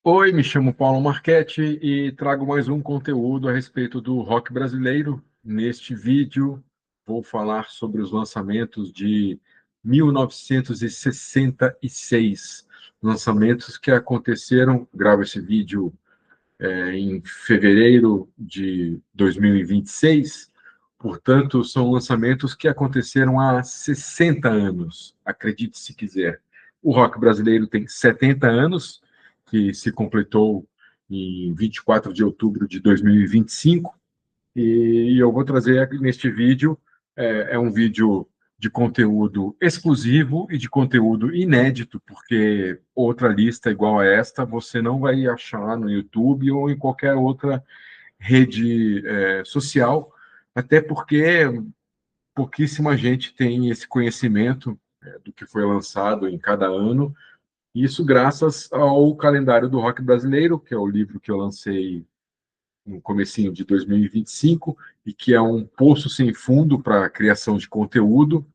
Oi, me chamo Paulo Marchetti e trago mais um conteúdo a respeito do rock brasileiro. Neste vídeo, vou falar sobre os lançamentos de 1966, lançamentos que aconteceram. Gravo esse vídeo em fevereiro de 2026, portanto, são lançamentos que aconteceram há 60 anos, acredite se quiser. O rock brasileiro tem 70 anos, que se completou em 24 de outubro de 2025, e eu vou trazer neste vídeo, é um vídeo de conteúdo exclusivo e de conteúdo inédito, porque outra lista igual a esta você não vai achar no YouTube ou em qualquer outra rede social, até porque pouquíssima gente tem esse conhecimento do que foi lançado em cada ano, e isso graças ao calendário do rock brasileiro, que é o livro que eu lancei no comecinho de 2025, e que é um poço sem fundo para a criação de conteúdo.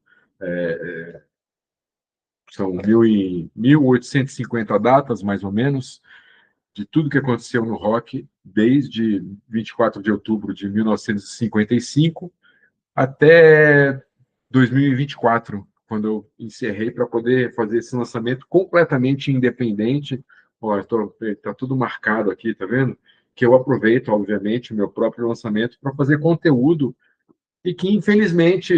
São 1.850 datas, mais ou menos, de tudo que aconteceu no rock, desde 24 de outubro de 1955 até 2024, quando eu encerrei para poder fazer esse lançamento completamente independente. Olha, está tudo marcado aqui, tá vendo? Que eu aproveito, obviamente, o meu próprio lançamento para fazer conteúdo e que, infelizmente,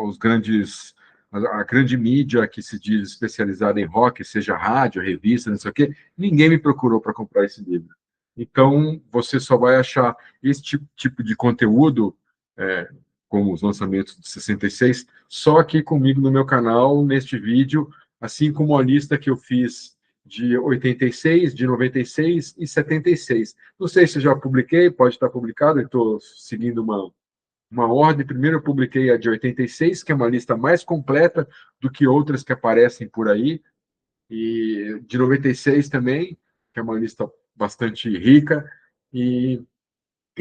os grandes, a grande mídia que se diz especializada em rock, seja rádio, revista, não sei o quê, ninguém me procurou para comprar esse livro. Então, você só vai achar esse tipo de conteúdo, é, como os lançamentos de 66, só aqui comigo no meu canal, neste vídeo, assim como a lista que eu fiz de 86, de 96 e 76. Não sei se já publiquei, pode estar publicado, eu estou seguindo uma ordem. Primeiro eu publiquei a de 86, que é uma lista mais completa do que outras que aparecem por aí, e de 96 também, que é uma lista bastante rica, e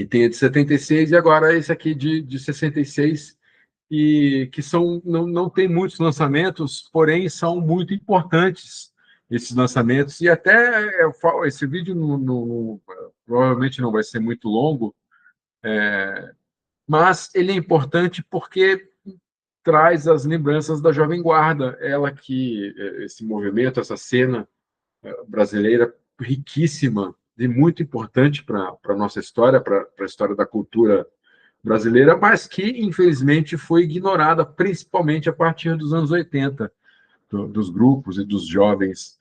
tem a de 76, e agora esse aqui de 66, e que são, não tem muitos lançamentos, porém são muito importantes esses lançamentos, e até esse vídeo provavelmente não vai ser muito longo, mas ele é importante porque traz as lembranças da Jovem Guarda, ela que esse movimento, essa cena brasileira riquíssima e muito importante para a nossa história, para a história da cultura brasileira, mas que infelizmente foi ignorada, principalmente a partir dos anos 80, dos grupos e dos jovens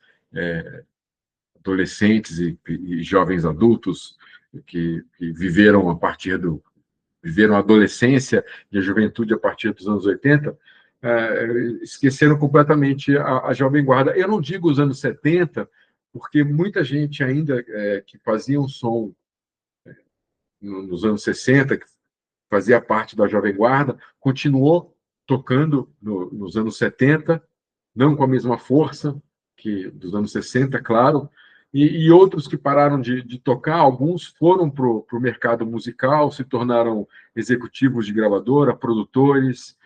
adolescentes e jovens adultos que viveram a partir viveram a adolescência e a juventude a partir dos anos 80, esqueceram completamente a Jovem Guarda. Eu não digo os anos 70, porque muita gente ainda que fazia um som nos anos 60, que fazia parte da Jovem Guarda, continuou tocando nos anos 70, não com a mesma força que dos anos 60, claro, e outros que pararam de tocar, alguns foram para o mercado musical, se tornaram executivos de gravadora, produtores,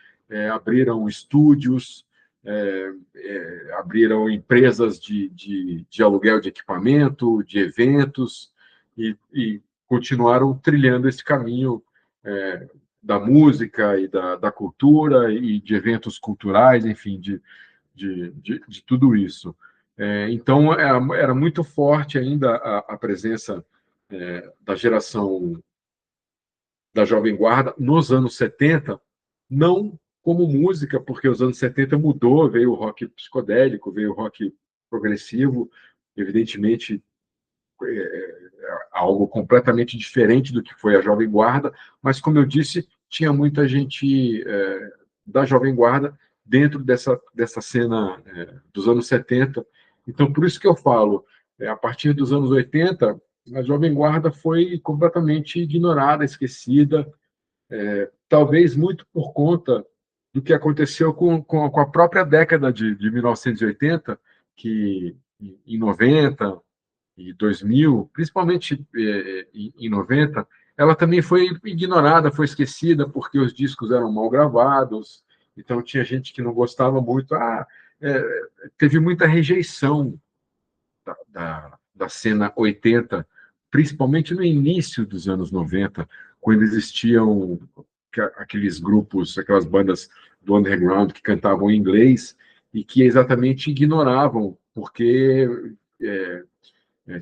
abriram estúdios, abriram empresas de aluguel de equipamento, de eventos, e continuaram trilhando esse caminho da música e da cultura e de eventos culturais, enfim, de tudo isso. Então, era muito forte ainda a presença da geração da Jovem Guarda nos anos 70, não como música, porque os anos 70 mudou, veio o rock psicodélico, veio o rock progressivo, evidentemente algo completamente diferente do que foi a Jovem Guarda, mas, como eu disse, tinha muita gente da Jovem Guarda dentro dessa cena dos anos 70. Então, por isso que eu falo, a partir dos anos 80, a Jovem Guarda foi completamente ignorada, esquecida, talvez muito por conta do que aconteceu com a própria década de 1980, que em 90 e 2000, principalmente em 90, ela também foi ignorada, foi esquecida, porque os discos eram mal gravados, então tinha gente que não gostava muito. Teve muita rejeição da cena 80, principalmente no início dos anos 90, quando existiam aqueles grupos, aquelas bandas do underground que cantavam em inglês e que exatamente ignoravam, porque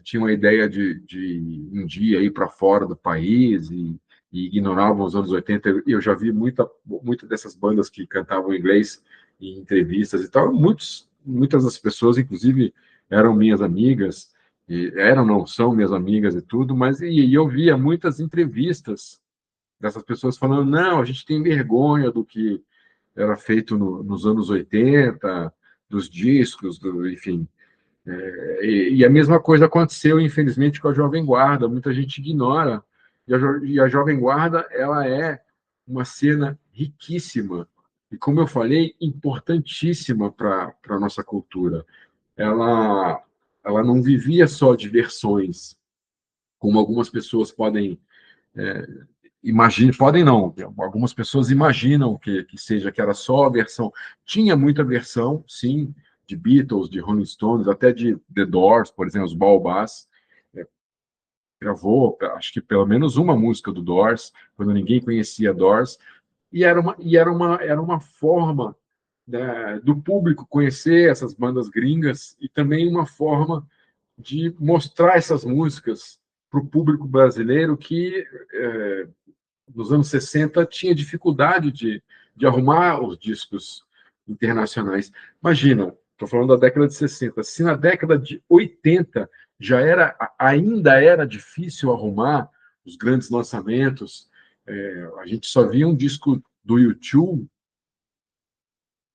tinham a ideia de um dia ir para fora do país e ignoravam os anos 80. Eu já vi muita dessas bandas que cantavam em inglês em entrevistas e tal. Muitas das pessoas, inclusive, eram minhas amigas, não, são minhas amigas e tudo, mas eu via muitas entrevistas dessas pessoas falando: não, a gente tem vergonha do que era feito nos anos 80, dos discos, enfim. E a mesma coisa aconteceu, infelizmente, com a Jovem Guarda. Muita gente ignora. E a Jovem Guarda, ela é uma cena riquíssima e, como eu falei, importantíssima para a nossa cultura. Ela, ela não vivia só de versões, como algumas pessoas podem podem não, algumas pessoas imaginam que seja, que era só a versão. Tinha muita versão, sim, de Beatles, de Rolling Stones, até de The Doors, por exemplo, os Baobás. Gravou, acho que pelo menos uma música do Doors, quando ninguém conhecia Doors, era uma forma, né, do público conhecer essas bandas gringas e também uma forma de mostrar essas músicas para o público brasileiro que nos anos 60 tinha dificuldade de arrumar os discos internacionais. Imagina, estou falando da década de 60, se na década de 80 ainda era difícil arrumar os grandes lançamentos, a gente só via um disco do YouTube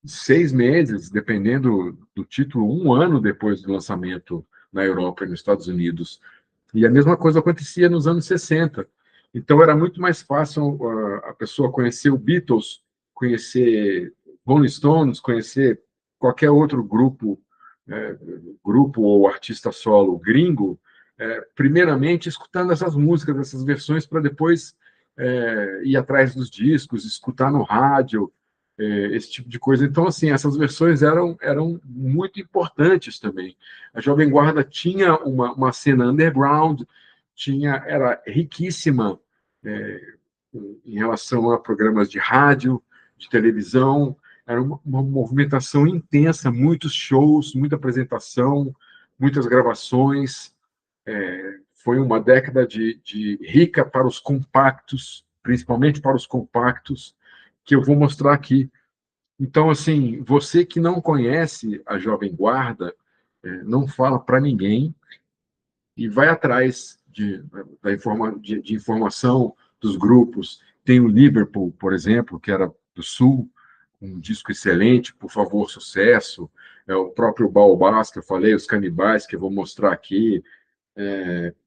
6 meses, dependendo do título, um ano depois do lançamento na Europa e nos Estados Unidos. E a mesma coisa acontecia nos anos 60. Então era muito mais fácil a pessoa conhecer o Beatles, conhecer Rolling Stones, conhecer qualquer outro grupo ou artista solo gringo, primeiramente escutando essas músicas, essas versões, para depois ir atrás dos discos, escutar no rádio, esse tipo de coisa. Então, assim, essas versões eram muito importantes também. A Jovem Guarda tinha uma cena underground, era riquíssima é, em relação a programas de rádio, de televisão, era uma movimentação intensa, muitos shows, muita apresentação, muitas gravações. Foi uma década de rica para os compactos, principalmente para os compactos, que eu vou mostrar aqui. Então, assim, você que não conhece a Jovem Guarda, não fala para ninguém e vai atrás de informação dos grupos. Tem o Liverpool, por exemplo, que era do Sul, um disco excelente, Por Favor, Sucesso. O próprio Baobás, que eu falei, os Canibais, que eu vou mostrar aqui.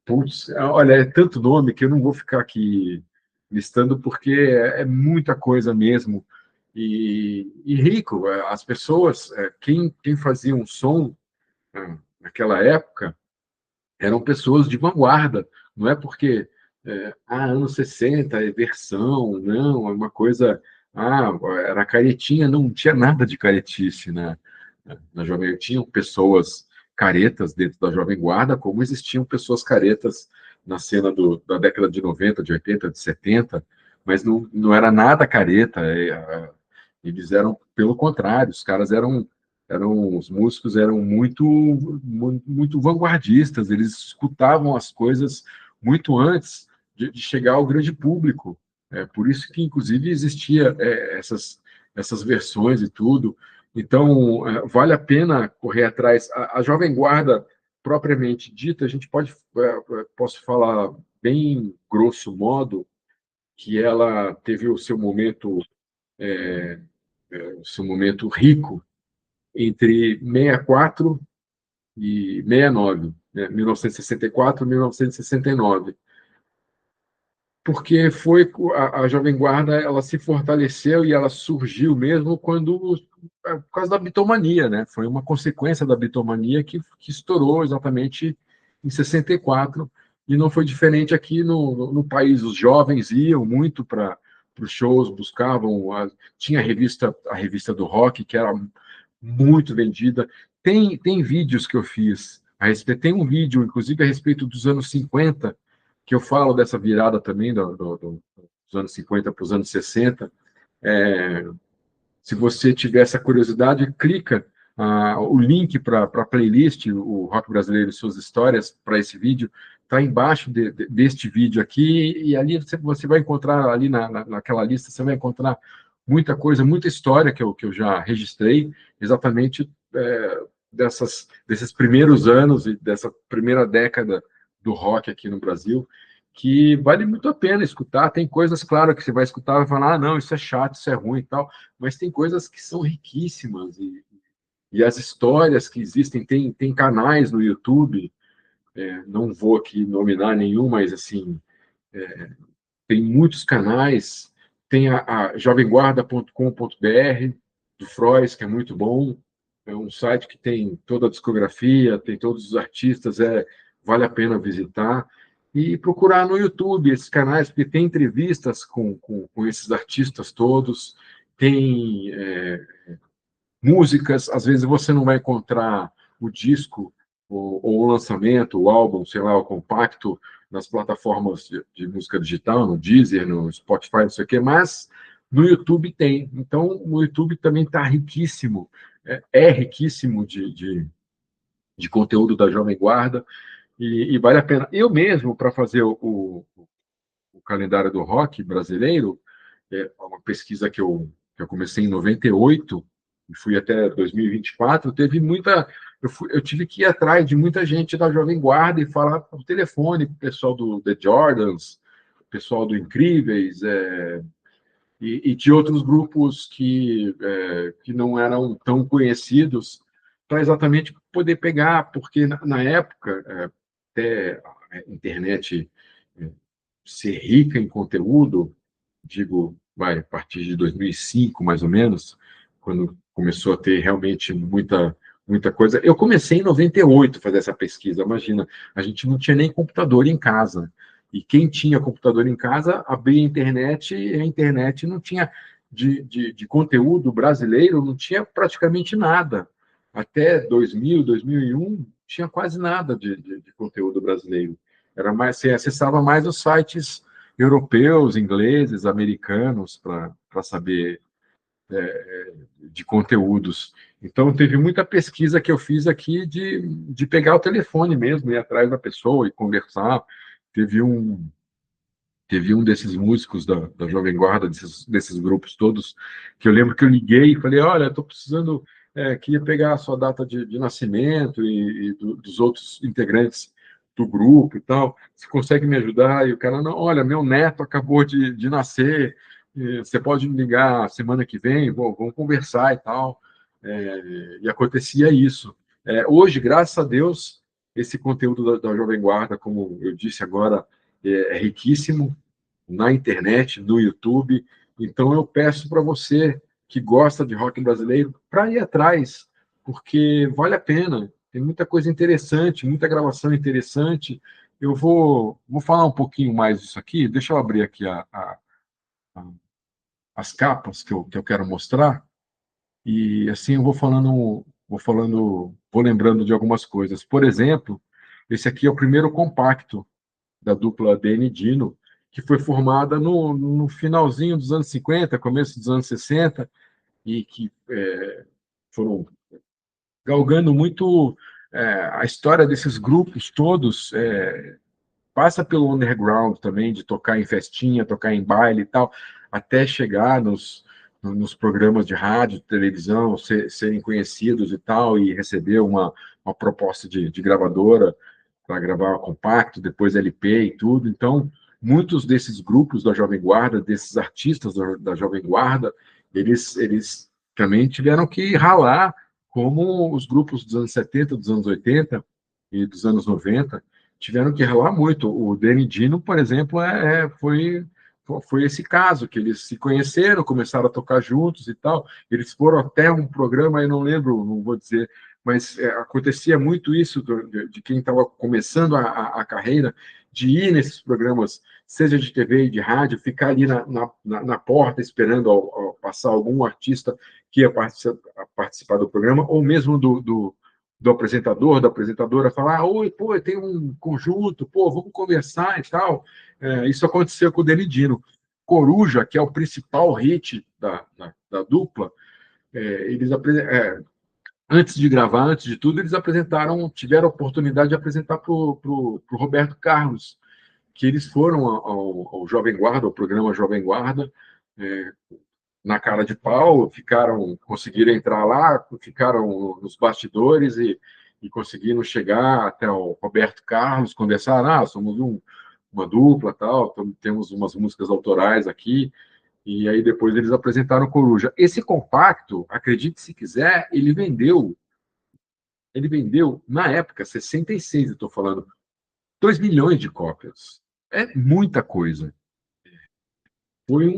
Putz, olha, é tanto nome que eu não vou ficar aqui listando, porque é muita coisa mesmo. E rico, as pessoas, quem fazia um som naquela época eram pessoas de vanguarda, não é porque anos 60 é versão, não, é uma coisa, era caretinha, não tinha nada de caretice na Jovem. Tinham pessoas caretas dentro da Jovem Guarda, como existiam pessoas caretas na cena da década de 90, de 80, de 70, mas não era nada careta. Eles eram, pelo contrário, os caras os músicos eram muito vanguardistas, eles escutavam as coisas muito antes de chegar ao grande público. Por isso que, inclusive, existia essas versões e tudo. Então, vale a pena correr atrás. A Jovem Guarda, propriamente dita, a gente posso falar bem grosso modo, que ela teve o seu momento rico entre 64 e 69, né? 1964 e 1969, porque a Jovem Guarda, ela se fortaleceu e ela surgiu mesmo por causa da bitomania, né? Foi uma consequência da bitomania que estourou exatamente em 64, e não foi diferente aqui no país. Os jovens iam muito para os shows, buscavam, tinha a revista do rock, que era muito vendida. Tem vídeos que eu fiz a respeito. Tem um vídeo, inclusive, a respeito dos anos 50, que eu falo dessa virada também dos anos 50 para os anos 60. É, se você tiver essa curiosidade, clica o link para a playlist, o Rock Brasileiro e Suas Histórias, para esse vídeo, está embaixo deste vídeo aqui, e ali você vai encontrar, ali naquela lista, você vai encontrar muita coisa, muita história que eu já registrei, exatamente desses primeiros anos e dessa primeira década do rock aqui no Brasil, que vale muito a pena escutar. Tem coisas, claro, que você vai escutar e vai falar, ah, não, isso é chato, isso é ruim e tal, mas tem coisas que são riquíssimas, e as histórias que existem, tem canais no YouTube, não vou aqui nominar nenhum, mas assim, tem muitos canais, tem a jovemguarda.com.br, do Frois, que é muito bom, é um site que tem toda a discografia, tem todos os artistas, vale a pena visitar, e procurar no YouTube esses canais, porque tem entrevistas com esses artistas todos, tem músicas, às vezes você não vai encontrar o disco, ou o lançamento, o álbum, sei lá, o compacto, nas plataformas de música digital, no Deezer, no Spotify, não sei o quê, mas no YouTube tem. Então, no YouTube também está riquíssimo, riquíssimo de conteúdo da Jovem Guarda, e vale a pena. Eu mesmo, para fazer o calendário do rock brasileiro, uma pesquisa que eu comecei em 98 e fui até 2024, teve muita. Eu tive que ir atrás de muita gente da Jovem Guarda e falar por telefone com o pessoal do The Jordans, o pessoal do Incríveis, e de outros grupos que não eram tão conhecidos, para exatamente poder pegar, porque na época, até a internet ser rica em conteúdo, digo, vai, a partir de 2005, mais ou menos, quando começou a ter realmente muita coisa. Eu comecei em 98 a fazer essa pesquisa, imagina, a gente não tinha nem computador em casa. E quem tinha computador em casa abria a internet, e a internet não tinha de conteúdo brasileiro, não tinha praticamente nada. Até 2000, 2001, tinha quase nada de conteúdo brasileiro. Era mais, você acessava mais os sites europeus, ingleses, americanos, para saber de conteúdos. Então, teve muita pesquisa que eu fiz aqui de pegar o telefone mesmo, ir atrás da pessoa e conversar. Teve um, teve um desses músicos da Jovem Guarda, desses grupos todos, que eu lembro que eu liguei e falei, olha, estou precisando, queria pegar a sua data de nascimento e dos outros integrantes do grupo e tal, você consegue me ajudar? E o cara, não, olha, meu neto acabou de nascer, você pode me ligar semana que vem, vamos conversar e tal. E acontecia isso. Hoje, graças a Deus, esse conteúdo da Jovem Guarda, como eu disse agora, é riquíssimo na internet, no YouTube. Então, eu peço para você que gosta de rock brasileiro para ir atrás, porque vale a pena. Tem muita coisa interessante, muita gravação interessante. Eu vou falar um pouquinho mais disso aqui. Deixa eu abrir aqui as capas que eu quero mostrar. E assim eu vou lembrando de algumas coisas. Por exemplo, esse aqui é o primeiro compacto da dupla Deni e Dino, que foi formada no finalzinho dos anos 50, começo dos anos 60, e que foram galgando muito a história desses grupos todos. Passa pelo underground também, de tocar em festinha, tocar em baile e tal, até chegar nos programas de rádio, televisão, serem conhecidos e tal, e receber uma proposta de gravadora para gravar compacto, depois LP e tudo. Então, muitos desses grupos da Jovem Guarda, desses artistas da Jovem Guarda, eles também tiveram que ralar, como os grupos dos anos 70, dos anos 80 e dos anos 90, tiveram que ralar muito. O Danny Dino, por exemplo, foi esse caso, que eles se conheceram, começaram a tocar juntos e tal. Eles foram até um programa, eu não lembro, não vou dizer, mas acontecia muito isso de quem estava começando a carreira, de ir nesses programas, seja de TV e de rádio, ficar ali na porta esperando ao passar algum artista que ia participar do programa, ou mesmo do apresentador, da apresentadora, falar: oi, pô, tem um conjunto, pô, vamos conversar e tal. Isso aconteceu com o Denidino. Coruja, que é o principal hit da dupla, eles antes de gravar, antes de tudo, eles tiveram a oportunidade de apresentar para o Roberto Carlos, que eles foram ao Jovem Guarda, ao programa Jovem Guarda, é, na cara de pau, conseguiram entrar lá, ficaram nos bastidores e conseguiram chegar até o Roberto Carlos, conversar: somos uma dupla, tal, temos umas músicas autorais aqui, e aí depois eles apresentaram Coruja. Esse compacto, acredite se quiser, ele vendeu na época, 66, eu estou falando, 2 milhões de cópias. É muita coisa. Foi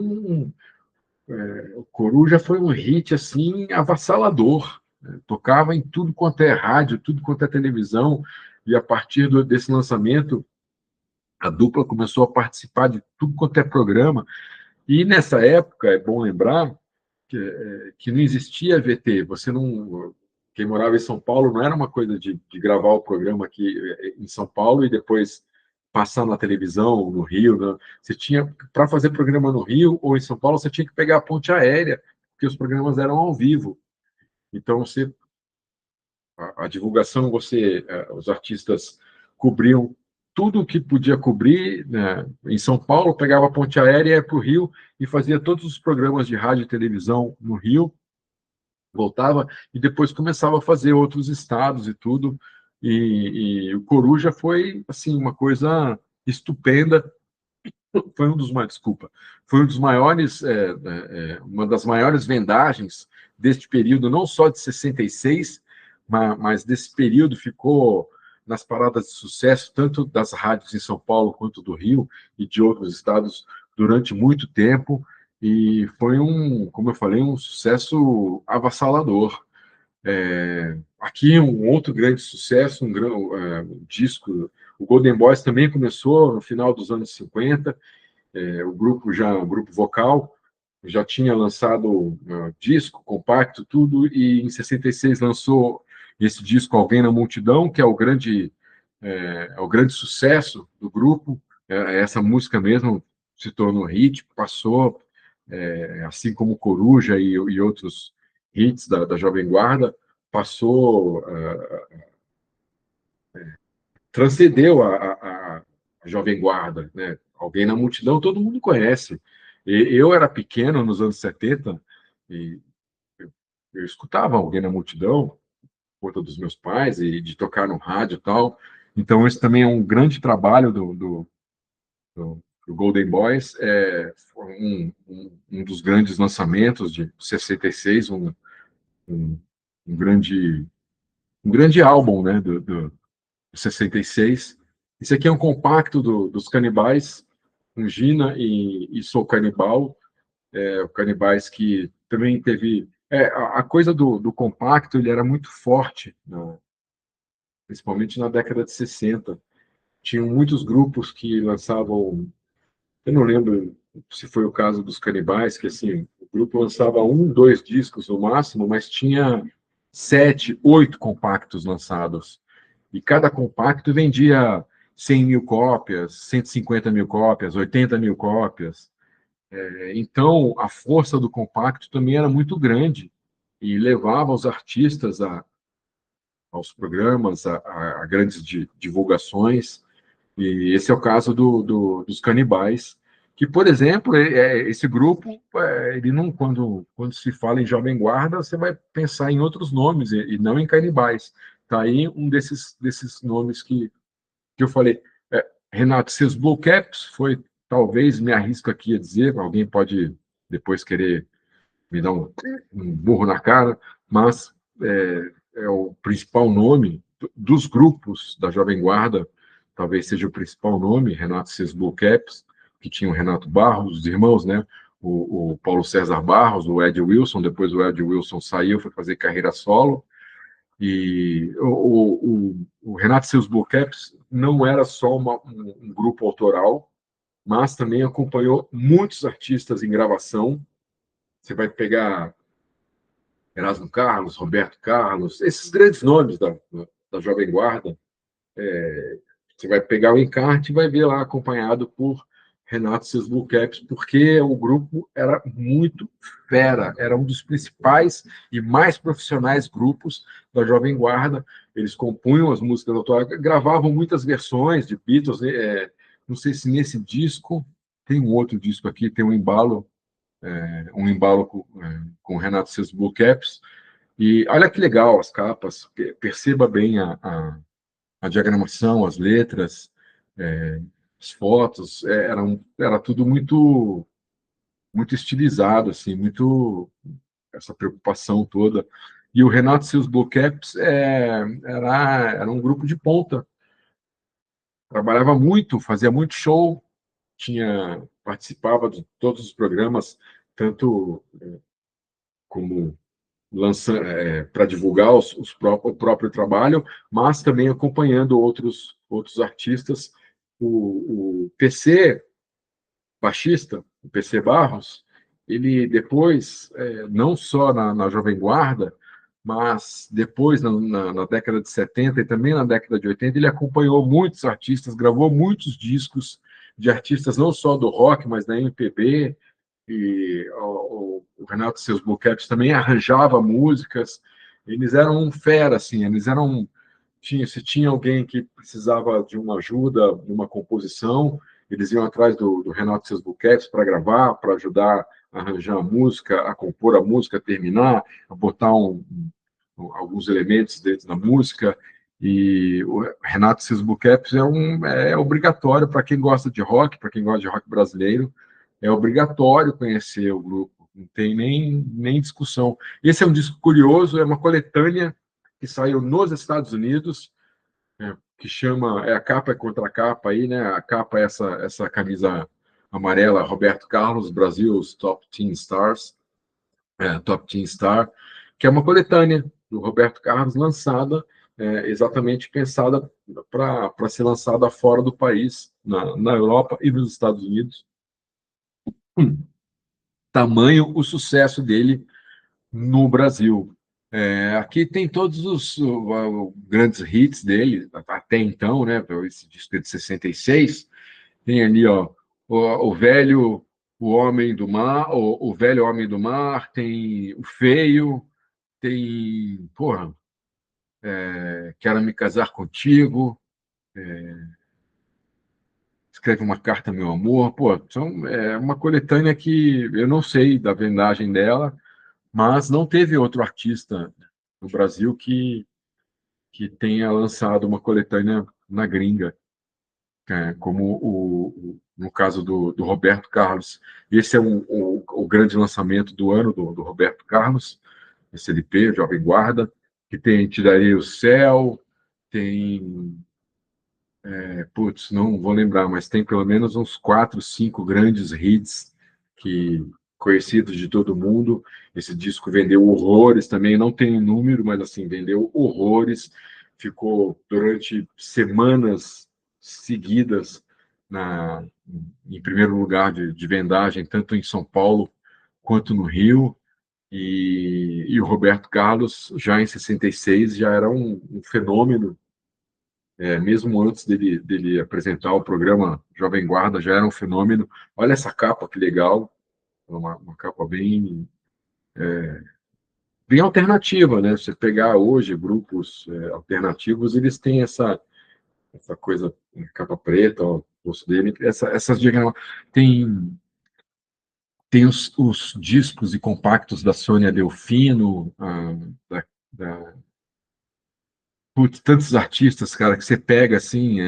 o Coruja foi um hit assim avassalador. Tocava em tudo quanto é rádio, tudo quanto é televisão, e a partir desse lançamento, a dupla começou a participar de tudo quanto é programa. E nessa época, é bom lembrar que não existia VT. Você não. Quem morava em São Paulo não era uma coisa de gravar o programa aqui em São Paulo e depois passar na televisão, no Rio. Né? Você tinha, para fazer programa no Rio ou em São Paulo, você tinha que pegar a ponte aérea, porque os programas eram ao vivo. Então, a divulgação, os artistas cobriam tudo o que podia cobrir, né? Em São Paulo, pegava a ponte aérea, ia para o Rio e fazia todos os programas de rádio e televisão no Rio, voltava e depois começava a fazer outros estados e tudo. E o Coruja foi assim uma coisa estupenda. Foi um dos mais, desculpa, foi um dos maiores, uma das maiores vendagens deste período, não só de 66, mas desse período ficou nas paradas de sucesso, tanto das rádios em São Paulo quanto do Rio e de outros estados durante muito tempo, e foi como eu falei, um sucesso avassalador. Aqui um outro grande sucesso, um disco, o Golden Boys também começou no final dos anos 50, o grupo vocal já tinha lançado disco, compacto, tudo, e em 66 lançou esse disco Alguém na Multidão, que é o grande sucesso do grupo. Essa música mesmo se tornou hit, passou, assim como Coruja e outros hits da Jovem Guarda, passou, transcendeu a Jovem Guarda, né? Alguém na Multidão, todo mundo conhece. Eu era pequeno nos anos 70 e eu escutava Alguém na Multidão, por conta dos meus pais e de tocar no rádio e tal. Então, esse também é um grande trabalho do Golden Boys. Foi um dos grandes lançamentos de 66, um, um grande, um grande álbum, né, do 66. Esse aqui é um compacto dos Canibais, com Gina e Sou Canibal. O Canibais que também teve... a coisa do compacto, ele era muito forte, né, principalmente na década de 60. Tinham muitos grupos que lançavam... Eu não lembro se foi o caso dos Canibais, que assim, o grupo lançava 1, 2 discos no máximo, mas tinha 7, 8 compactos lançados. E cada compacto vendia 100 mil cópias, 150 mil cópias, 80 mil cópias. Então, a força do compacto também era muito grande e levava os artistas aos programas, a grandes divulgações. E esse é o caso dos Canibais, que, por exemplo, esse grupo, ele não, quando se fala em Jovem Guarda, você vai pensar em outros nomes e não em Canibais. Está aí um desses nomes que eu falei. Renato, seus Blue Caps foi, talvez, me arrisco aqui a dizer, alguém pode depois querer me dar um burro na cara, mas é o principal nome dos grupos da Jovem Guarda, talvez seja o principal nome, Renato Seus Blue Caps, que tinha o Renato Barros, os irmãos, né? O Paulo César Barros, o Ed Wilson, depois o Ed Wilson saiu, foi fazer carreira solo, e o Renato Seus Blue Caps não era só um grupo autoral, mas também acompanhou muitos artistas em gravação. Você vai pegar Erasmo Carlos, Roberto Carlos, esses grandes nomes da Jovem Guarda. Você vai pegar o encarte e vai ver lá acompanhado por Renato e seus Blue Caps, porque o grupo era muito fera, era um dos principais e mais profissionais grupos da Jovem Guarda. Eles compunham as músicas autorais, gravavam muitas versões de Beatles. Não sei se nesse disco tem um outro disco aqui, tem um embalo com Renato e seus Blue Caps. E olha que legal as capas, perceba bem a diagramação, as letras, é, as fotos, era tudo muito estilizado, assim, muito essa preocupação toda. E o Renato e seus Blue Caps era um grupo de ponta, trabalhava muito, fazia muito show, participava de todos os programas, tanto como para divulgar o próprio trabalho, mas também acompanhando outros artistas. O PC baixista, o PC Barros, ele depois, não só na Jovem Guarda, mas depois, na década de 70 e também na década de 80, ele acompanhou muitos artistas, gravou muitos discos de artistas não só do rock, mas da MPB, e o Renato e seus Blue Caps também arranjava músicas. Eles eram um fera, assim, se tinha alguém que precisava de uma ajuda, de uma composição, eles iam atrás do Renato e seus Blue Caps para gravar, para ajudar a arranjar a música, a compor a música, a terminar, a botar alguns elementos dentro da música. E o Renato e seus Blue Caps é obrigatório para quem gosta de rock, para quem gosta de rock brasileiro, é obrigatório conhecer o grupo, não tem nem discussão. Esse é um disco curioso, é uma coletânea que saiu nos Estados Unidos, que chama, a capa é contra a capa aí, né? A capa é essa camisa amarela, Roberto Carlos, Brasil's Top Teen Stars, Top Teen Star, que é uma coletânea do Roberto Carlos lançada, exatamente pensada para ser lançada fora do país, na Europa e nos Estados Unidos. Tamanho o sucesso dele no Brasil. Aqui tem todos os grandes hits dele, até então, né? Esse disco é de 66. Tem ali, ó, o velho, o homem do mar, o velho homem do mar, tem o feio, tem, porra, quero me casar contigo, escreve uma carta, meu amor. Pô, é uma coletânea que eu não sei da vendagem dela, mas não teve outro artista no Brasil que tenha lançado uma coletânea na gringa, como no caso do Roberto Carlos. Esse é o grande lançamento do ano do Roberto Carlos, esse LP, Jovem Guarda, que tem Te Darei o Céu, tem, putz, não vou lembrar, mas tem pelo menos uns 4, 5 grandes hits que conhecidos de todo mundo. Esse disco vendeu horrores também, não tem número, mas assim, vendeu horrores. Ficou durante semanas seguidas em primeiro lugar de vendagem, tanto em São Paulo quanto no Rio. E o Roberto Carlos, já em 66, já era um fenômeno, mesmo antes dele apresentar o programa Jovem Guarda, já era um fenômeno. Olha essa capa, que legal, uma capa bem alternativa, né? Você pegar hoje grupos alternativos, eles têm essa coisa, capa preta, ó, o rosto dele, essas diagramas. Tem os discos e compactos da Sônia Delfino, da, da, putz, tantos artistas, cara, que você pega assim,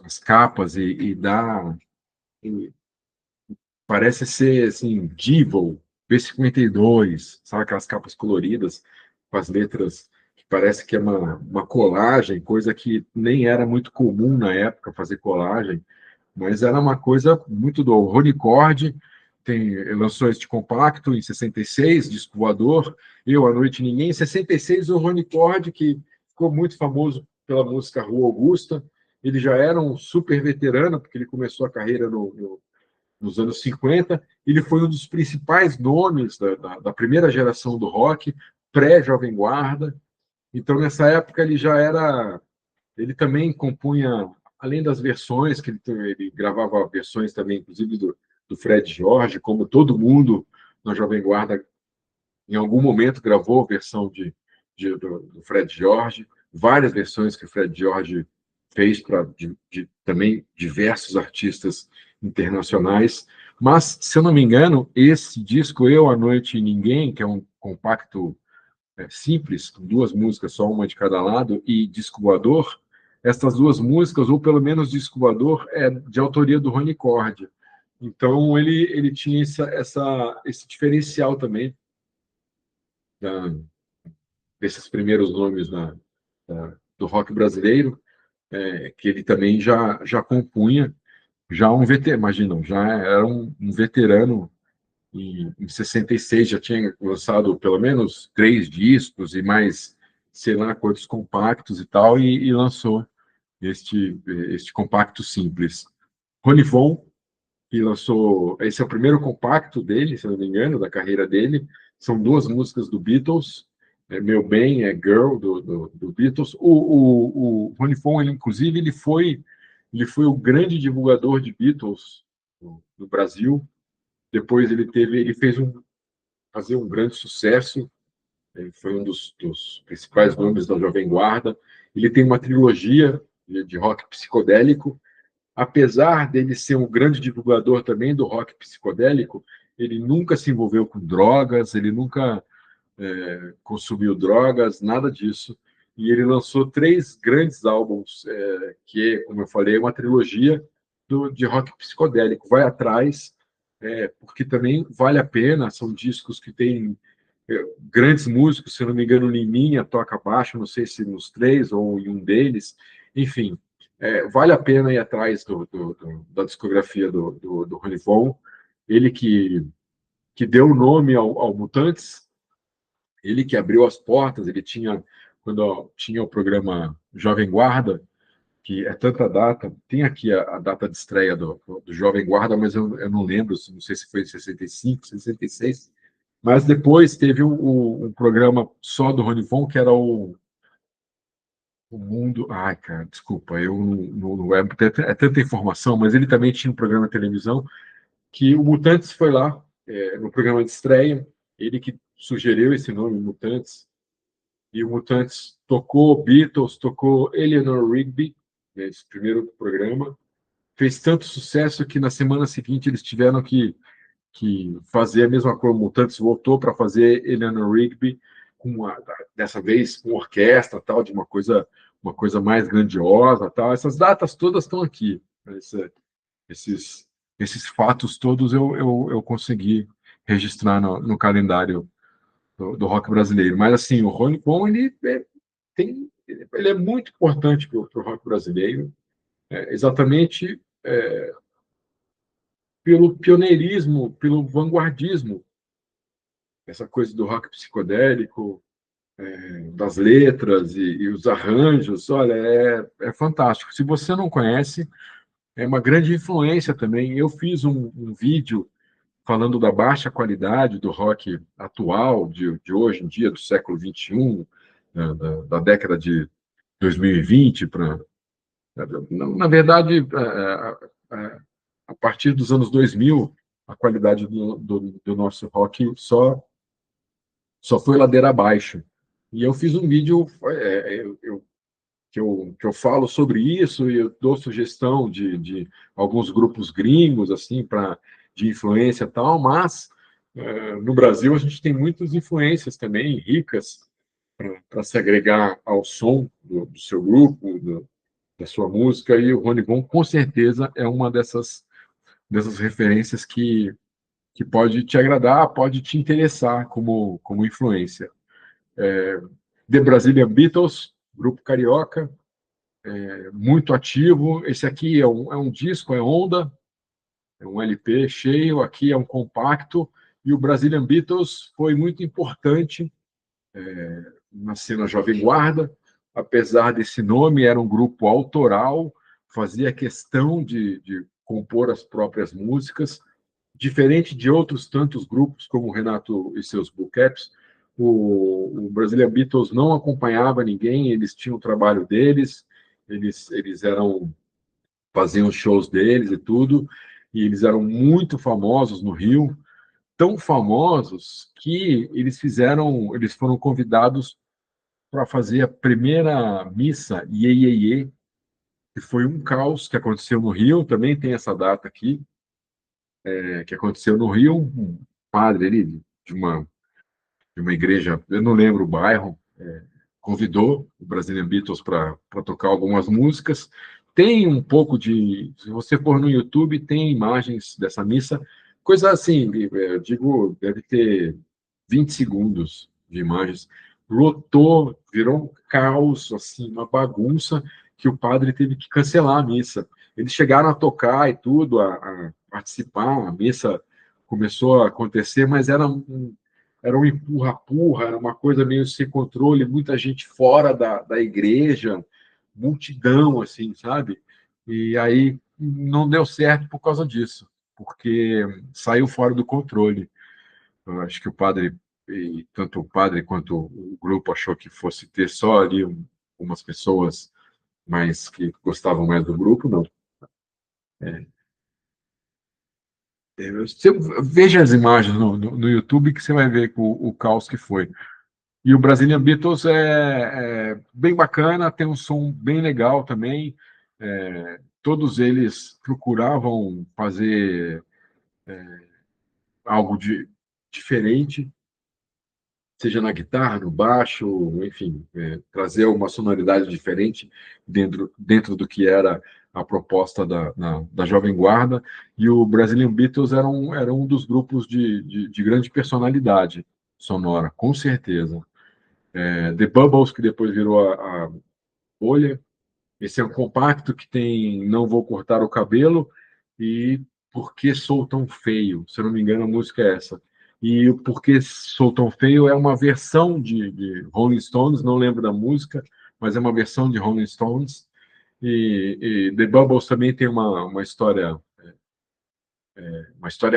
as capas e dá. E parece ser assim, Devil, B52, sabe aquelas capas coloridas, com as letras que parece que é uma colagem, coisa que nem era muito comum na época fazer colagem, mas era uma coisa muito do Rony Cord. Lançou este compacto em 66, disco voador, Eu, a Noite Ninguém. Em 66, o Rony Cord, que ficou muito famoso pela música Rua Augusta, ele já era um super veterano, porque ele começou a carreira nos anos 50. Ele foi um dos principais nomes da primeira geração do rock, pré-Jovem Guarda. Então, nessa época, ele já era. Ele também compunha, além das versões, que ele gravava versões também, inclusive do Fred Jorge, como todo mundo na Jovem Guarda, em algum momento gravou a versão do Fred Jorge, várias versões que o Fred Jorge fez para também diversos artistas internacionais. Mas, se eu não me engano, esse disco, Eu, a Noite e Ninguém, que é um compacto simples, com duas músicas, só uma de cada lado, e Disco Voador, essas duas músicas, ou pelo menos Disco Voador, é de autoria do Rony Cordia. Então, ele tinha esse diferencial também da, desses primeiros nomes do rock brasileiro, que ele também já compunha, já um veterano, imaginam, já era um veterano. Em 66 já tinha lançado pelo menos 3 discos e mais, sei lá, quantos compactos e tal, e lançou este compacto simples. Ronivon, que lançou, esse é o primeiro compacto dele, se não me engano, da carreira dele, são 2 músicas do Beatles, Meu Bem, Girl, do Beatles. O Ronivon, ele, inclusive, ele foi o grande divulgador de Beatles no Brasil. Depois ele fez fazer um grande sucesso. Ele foi um dos principais nomes da Jovem Guarda. Ele tem uma trilogia de rock psicodélico. Apesar dele ser um grande divulgador também do rock psicodélico, ele nunca se envolveu com drogas, ele nunca consumiu drogas, nada disso. E ele lançou 3 grandes álbuns, que, como eu falei, é uma trilogia de rock psicodélico. Vai atrás, porque também vale a pena. São discos que têm grandes músicos, se não me engano, o Liminha toca baixo, não sei se nos 3 ou em um deles. Enfim, vale a pena ir atrás da discografia do Ronivon. Ele que deu o nome ao Mutantes, ele que abriu as portas. Ele tinha, quando tinha o programa Jovem Guarda, que é tanta data, tem aqui a data de estreia do Jovem Guarda, mas eu não lembro, não sei se foi em 65, 66, mas depois teve um programa só do Ronivon, que era o Mundo. Ai, cara, desculpa, eu não é tanta informação, mas ele também tinha um programa de televisão que o Mutantes foi lá, no programa de estreia, ele que sugeriu esse nome, Mutantes, e o Mutantes tocou Beatles, tocou Eleanor Rigby, nesse primeiro programa. Fez tanto sucesso que na semana seguinte eles tiveram que fazer a mesma coisa. O Mutantes voltou para fazer Eleanor Rigby, dessa vez com orquestra, tal, de uma coisa mais grandiosa, tal. Essas datas todas estão aqui. Esses, esses fatos todos eu consegui registrar no calendário do rock brasileiro. Mas, assim, o Ronnie Bon, ele é muito importante para o rock brasileiro, exatamente pelo pioneirismo, pelo vanguardismo, essa coisa do rock psicodélico, das letras e os arranjos. Olha, é fantástico. Se você não conhece, é uma grande influência também. Eu fiz um vídeo falando da baixa qualidade do rock atual, de hoje em dia, do século XXI, da década de 2020 para. Na verdade, a partir dos anos 2000, a qualidade do nosso rock só foi ladeira abaixo. E eu fiz um vídeo que eu falo sobre isso, e eu dou sugestão de alguns grupos gringos assim de influência e tal, mas no Brasil a gente tem muitas influências também ricas para se agregar ao som do seu grupo, da sua música, e o Rony Von com certeza é uma dessas referências que pode te agradar, pode te interessar como influência. The Brazilian Beatles, grupo carioca, muito ativo. Esse aqui é um disco, é Onda, é um LP cheio, aqui é um compacto, e o Brazilian Beatles foi muito importante na cena Jovem Guarda. Apesar desse nome, era um grupo autoral, fazia questão de compor as próprias músicas, diferente de outros tantos grupos, como o Renato e seus Blue Caps. O Brazilian Beatles não acompanhava ninguém, eles tinham o trabalho deles, eles faziam os shows deles e tudo, e eles eram muito famosos no Rio, tão famosos que eles foram convidados para fazer a primeira missa Iê, Iê, Iê, que foi um caos que aconteceu no Rio, também tem essa data aqui, que aconteceu no Rio, um padre ali de uma igreja, eu não lembro o bairro, convidou o Brazilian Beatles para tocar algumas músicas. Tem um pouco de. Se você for no YouTube, tem imagens dessa missa, coisa assim, eu digo, deve ter 20 segundos de imagens. Lotou, virou um caos, assim, uma bagunça, que o padre teve que cancelar a missa. Eles chegaram a tocar e tudo, a participar, a missa começou a acontecer, mas era um empurra-purra, era uma coisa meio sem controle, muita gente fora da igreja, multidão, assim, sabe? E aí não deu certo por causa disso, porque saiu fora do controle. Eu acho que o padre, e tanto o padre quanto o grupo achou que fosse ter só ali umas pessoas mais que gostavam mais do grupo, não. É, veja as imagens no YouTube que você vai ver o caos que foi. E o Brazilian Beatles é bem bacana, tem um som bem legal também. Todos eles procuravam fazer algo diferente, seja na guitarra, no baixo, enfim, trazer uma sonoridade diferente dentro do que era a proposta da Jovem Guarda. E o Brazilian Beatles era um dos grupos de grande personalidade sonora, com certeza. The Bubbles, que depois virou a Bolha. Esse é um compacto que tem Não Vou Cortar o Cabelo e Por que Sou Tão Feio. Se eu não me engano, a música é essa. E o Por que Sou Tão Feio é uma versão de Rolling Stones, não lembro da música, mas é uma versão de Rolling Stones. E The Bubbles também tem uma história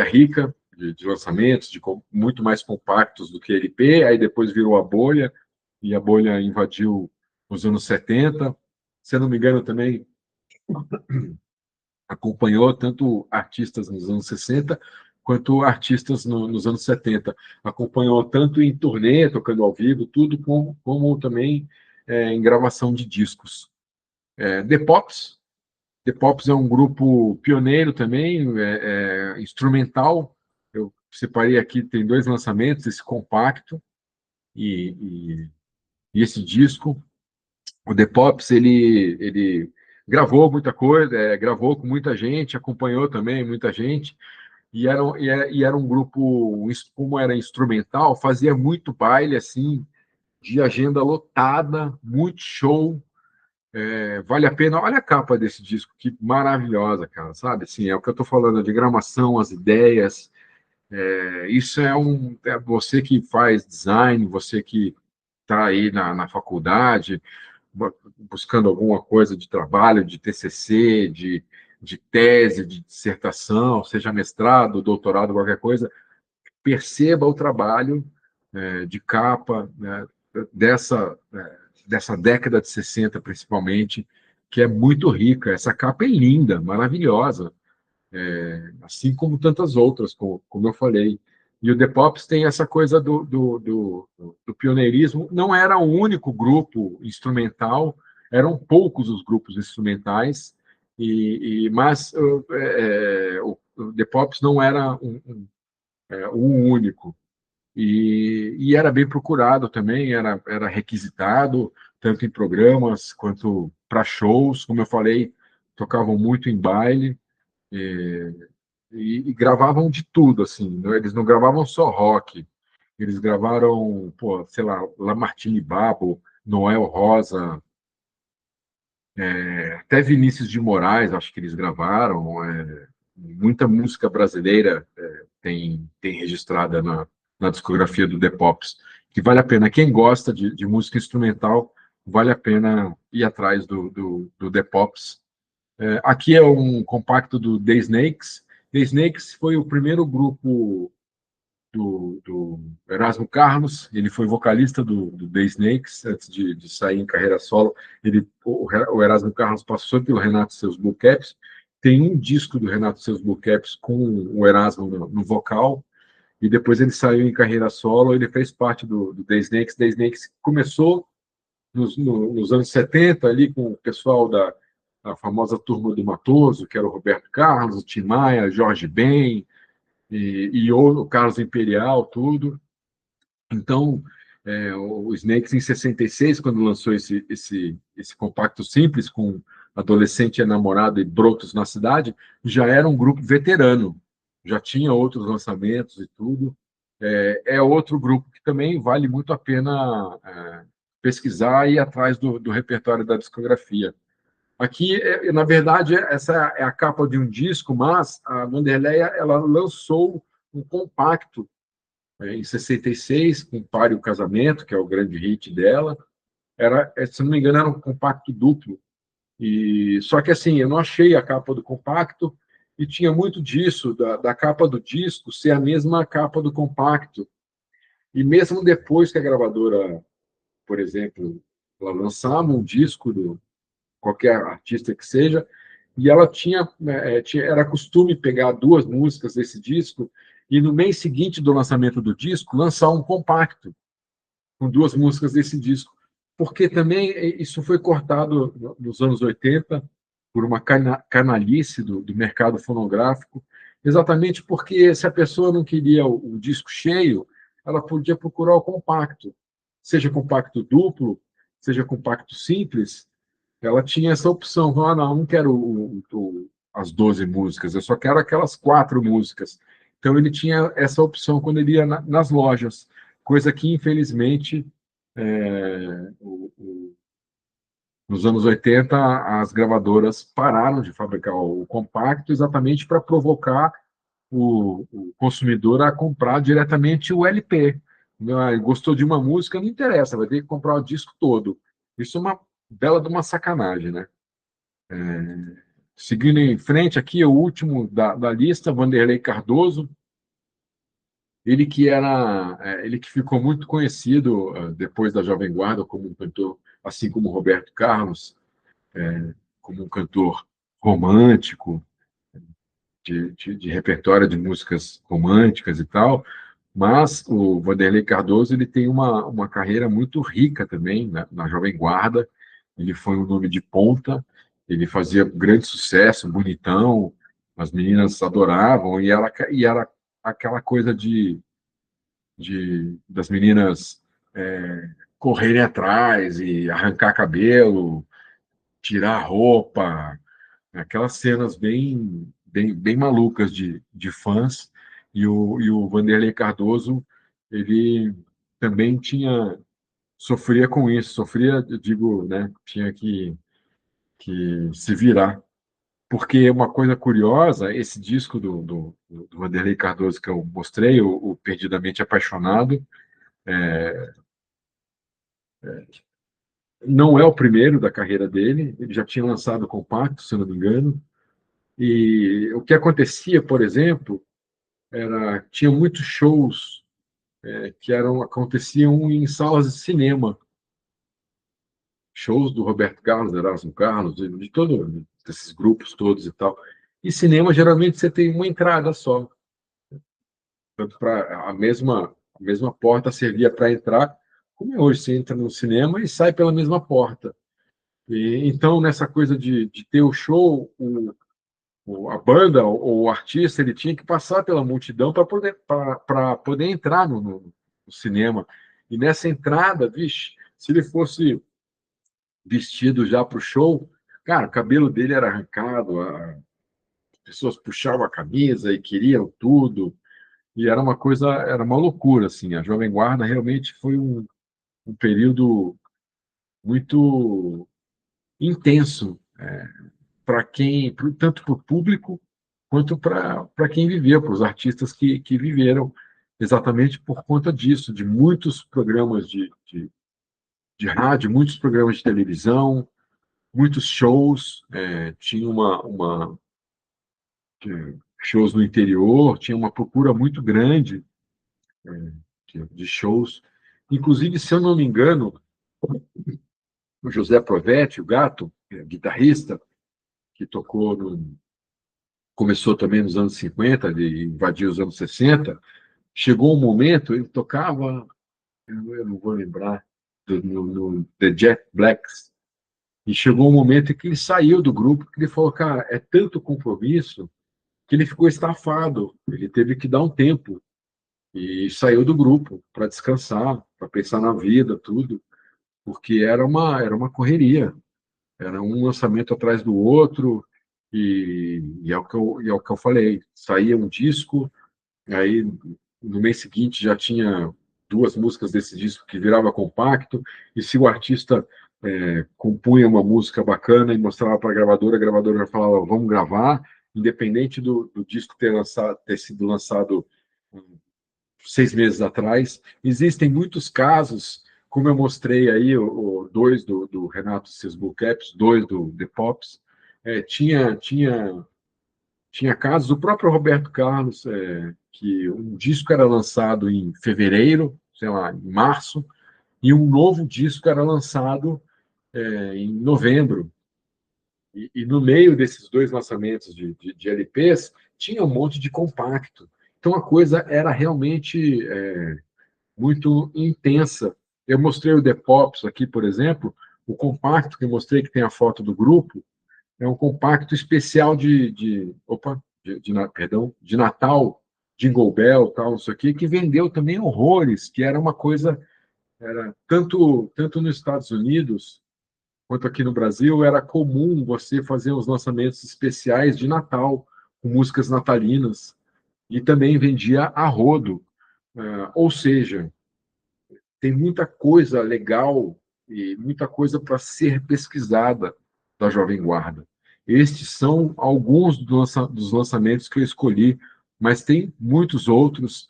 rica de lançamentos, muito mais compactos do que LP. Aí depois virou a Bolha, e a Bolha invadiu os anos 70. Se eu não me engano, também acompanhou tanto artistas nos anos 60 quanto artistas nos anos 70. Acompanhou tanto em turnê, tocando ao vivo, tudo, como também em gravação de discos. The Pops. The Pops é um grupo pioneiro também, instrumental. Eu separei aqui, tem dois lançamentos, esse compacto e, e esse disco. O The Pops, ele gravou muita coisa, gravou com muita gente, acompanhou também muita gente, e era um grupo, como era instrumental, fazia muito baile, assim, de agenda lotada, muito show, vale a pena. Olha a capa desse disco, que maravilhosa, cara, sabe? Assim, é o que eu estou falando, a diagramação, as ideias, isso é você que faz design, você que está aí na faculdade, buscando alguma coisa de trabalho, de TCC, de tese, de dissertação, seja mestrado, doutorado, qualquer coisa, perceba o trabalho de capa, né, dessa década de 60, principalmente, que é muito rica. Essa capa é linda, maravilhosa, assim como tantas outras, como eu falei. E o The Pops tem essa coisa do pioneirismo. Não era o único grupo instrumental, eram poucos os grupos instrumentais, mas o The Pops não era o único. E era bem procurado também, era requisitado, tanto em programas quanto para shows. Como eu falei, tocavam muito em baile. E gravavam de tudo, assim, né? Eles não gravavam só rock, eles gravaram, pô, sei lá, Lamartine Babo, Noel Rosa, até Vinícius de Moraes, acho que eles gravaram, muita música brasileira tem registrada na discografia do The Pops, que vale a pena, quem gosta de música instrumental, vale a pena ir atrás do The Pops, Aqui é um compacto do The Snakes. The Snakes foi o primeiro grupo do Erasmo Carlos. Ele foi vocalista do The Snakes antes de sair em carreira solo. O Erasmo Carlos passou pelo Renato e seus Blue Caps. Tem um disco do Renato e seus Blue Caps com o Erasmo no vocal, e depois ele saiu em carreira solo. Ele fez parte do The Snakes. The Snakes começou nos anos 70, ali com o pessoal da famosa Turma do Matoso, que era o Roberto Carlos, o Tim Maia, Jorge Ben, e o Carlos Imperial, tudo. Então, o Snakes, em 66, quando lançou esse compacto simples, com Adolescente, Namorada e Brotos na Cidade, já era um grupo veterano, já tinha outros lançamentos e tudo. É outro grupo que também vale muito a pena pesquisar e ir atrás do repertório da discografia. Aqui, na verdade, essa é a capa de um disco, mas a Vanderleia ela lançou um compacto em 66, com Pare o Casamento, que é o grande hit dela. Se não me engano, era um compacto duplo. Só que assim, eu não achei a capa do compacto, e tinha muito disso, da capa do disco ser a mesma capa do compacto. E mesmo depois que a gravadora, por exemplo, ela lançava um disco do qualquer artista que seja, e ela era costume pegar duas músicas desse disco e no mês seguinte do lançamento do disco lançar um compacto com duas músicas desse disco, porque também isso foi cortado nos anos 80 por uma canalice do mercado fonográfico, exatamente porque se a pessoa não queria o disco cheio, ela podia procurar o compacto, seja compacto duplo, seja compacto simples. Ela tinha essa opção. Não quero as 12 músicas, eu só quero aquelas 4 músicas. Então, ele tinha essa opção quando ele ia nas lojas, coisa que, infelizmente, é, o, o, nos anos 80, as gravadoras pararam de fabricar o compacto exatamente para provocar o consumidor a comprar diretamente o LP. Gostou de uma música, não interessa, vai ter que comprar o disco todo. Isso é uma bela de uma sacanagem, né? Seguindo em frente, aqui é o último da lista, Vanderlei Cardoso. Ele que ficou muito conhecido depois da Jovem Guarda como um cantor, assim como Roberto Carlos, como um cantor romântico, de repertório de músicas românticas e tal. Mas o Vanderlei Cardoso ele tem uma carreira muito rica também na Jovem Guarda. Ele foi um nome de ponta, ele fazia grande sucesso, bonitão, as meninas adoravam, e era aquela coisa das meninas correrem atrás e arrancar cabelo, tirar roupa, aquelas cenas bem malucas de fãs. E o Vanderlei Cardoso, ele também sofria com isso, sofria, eu digo, né, tinha que se virar. Porque uma coisa curiosa, esse disco do Vanderlei Cardoso que eu mostrei, o Perdidamente Apaixonado, não é o primeiro da carreira dele, ele já tinha lançado compacto, se eu não me engano. E o que acontecia, por exemplo, tinha muitos shows aconteciam em salas de cinema, shows do Roberto Carlos, Erasmo Carlos, de todos esses grupos todos e tal. E cinema, geralmente, você tem uma entrada só. Tanto para a mesma porta servia para entrar, como é hoje, você entra no cinema e sai pela mesma porta. Então, nessa coisa de ter o show, a banda ou o artista ele tinha que passar pela multidão para poder entrar no cinema. E nessa entrada, vixe, se ele fosse vestido já para o show, cara, o cabelo dele era arrancado, as pessoas puxavam a camisa e queriam tudo, e era uma loucura, assim. A Jovem Guarda realmente foi um período muito intenso tanto para o público quanto para quem viveu, para os artistas que viveram, exatamente por conta disso, de muitos programas de rádio, muitos programas de televisão, muitos shows, tinha shows no interior, tinha uma procura muito grande de shows. Inclusive, se eu não me engano, o José Provetti, o Gato, guitarrista, que começou também nos anos 50, de invadir os anos 60, chegou um momento, ele tocava, eu não vou lembrar, no The Jet Blacks, e chegou um momento em que ele saiu do grupo, que ele falou, cara, é tanto compromisso que ele ficou estafado, ele teve que dar um tempo, e saiu do grupo para descansar, para pensar na vida, tudo, porque era uma correria, era um lançamento atrás do outro, e é o que eu falei, saía um disco, aí no mês seguinte já tinha duas músicas desse disco que virava compacto, e se o artista compunha uma música bacana e mostrava para a gravadora já falava, vamos gravar, independente do disco ter sido lançado 6 meses atrás. Existem muitos casos, como eu mostrei aí, dois do Renato Sesbull Caps, dois do The Pops, tinha casos, o próprio Roberto Carlos, que um disco era lançado em fevereiro, sei lá, em março, e um novo disco era lançado em novembro. E no meio desses dois lançamentos de LPs, tinha um monte de compacto. Então a coisa era realmente muito intensa. Eu mostrei o The Pops aqui, por exemplo, o compacto que eu mostrei, que tem a foto do grupo, é um compacto especial perdão, de Natal, Jingle Bell, tal, isso aqui, que vendeu também horrores, que era uma coisa, era tanto nos Estados Unidos quanto aqui no Brasil, era comum você fazer os lançamentos especiais de Natal, com músicas natalinas, e também vendia a rodo. Ou seja, tem muita coisa legal e muita coisa para ser pesquisada da Jovem Guarda. Estes são alguns dos lançamentos que eu escolhi, mas tem muitos outros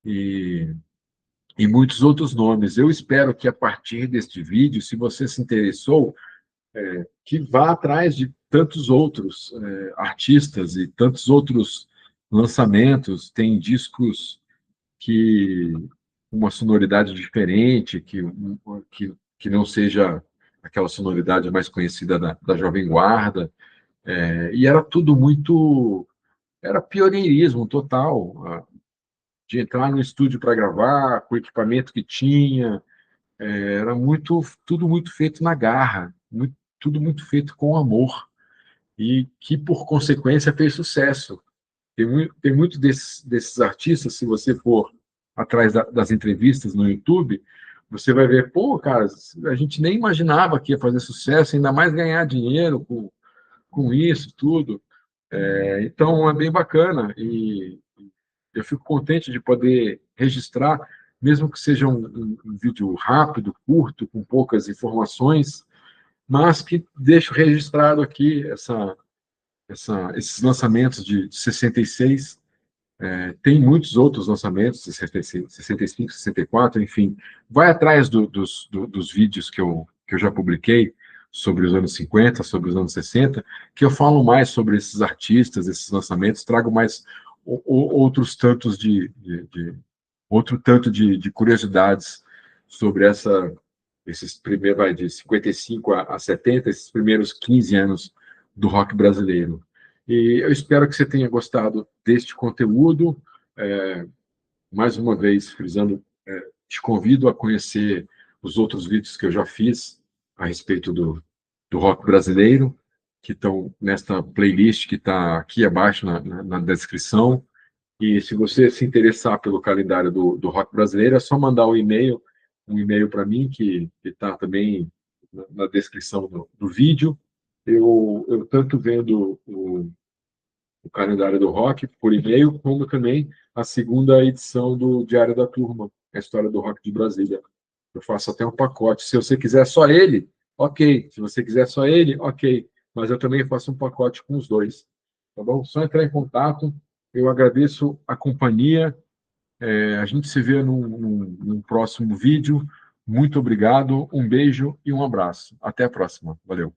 e muitos outros nomes. Eu espero que a partir deste vídeo, se você se interessou, que vá atrás de tantos outros artistas e tantos outros lançamentos. Tem discos que uma sonoridade diferente, que não seja aquela sonoridade mais conhecida da Jovem Guarda. E era tudo muito. Era pioneirismo total, de entrar no estúdio para gravar, com o equipamento que tinha. Era tudo muito feito na garra, tudo muito feito com amor, e que, por consequência, fez sucesso. Tem muito desses artistas, se você for atrás das entrevistas no YouTube, você vai ver, pô, cara, a gente nem imaginava que ia fazer sucesso, ainda mais ganhar dinheiro com isso, tudo. Então, é bem bacana, e eu fico contente de poder registrar, mesmo que seja um vídeo rápido, curto, com poucas informações, mas que deixo registrado aqui esses lançamentos de 66. Tem muitos outros lançamentos, 66, 65, 64, enfim. Vai atrás dos vídeos que eu já publiquei sobre os anos 50, sobre os anos 60, que eu falo mais sobre esses artistas, esses lançamentos, trago mais outros tantos outro tanto de curiosidades sobre esses primeiros, de 55 a 70, esses primeiros 15 anos do rock brasileiro. E eu espero que você tenha gostado deste conteúdo. É, Mais uma vez, frisando, te convido a conhecer os outros vídeos que eu já fiz a respeito do rock brasileiro, que estão nesta playlist que está aqui abaixo na descrição. E se você se interessar pelo calendário do rock brasileiro, é só mandar um e-mail para mim, que está também na descrição do vídeo. Eu tanto vendo o calendário do rock por e-mail, como também a segunda edição do Diário da Turma, a história do rock de Brasília. Eu faço até um pacote. Se você quiser só ele, ok. Se você quiser só ele, ok. Mas eu também faço um pacote com os dois. Tá bom? Só entrar em contato. Eu agradeço a companhia. A gente se vê num próximo vídeo. Muito obrigado, um beijo e um abraço. Até a próxima. Valeu.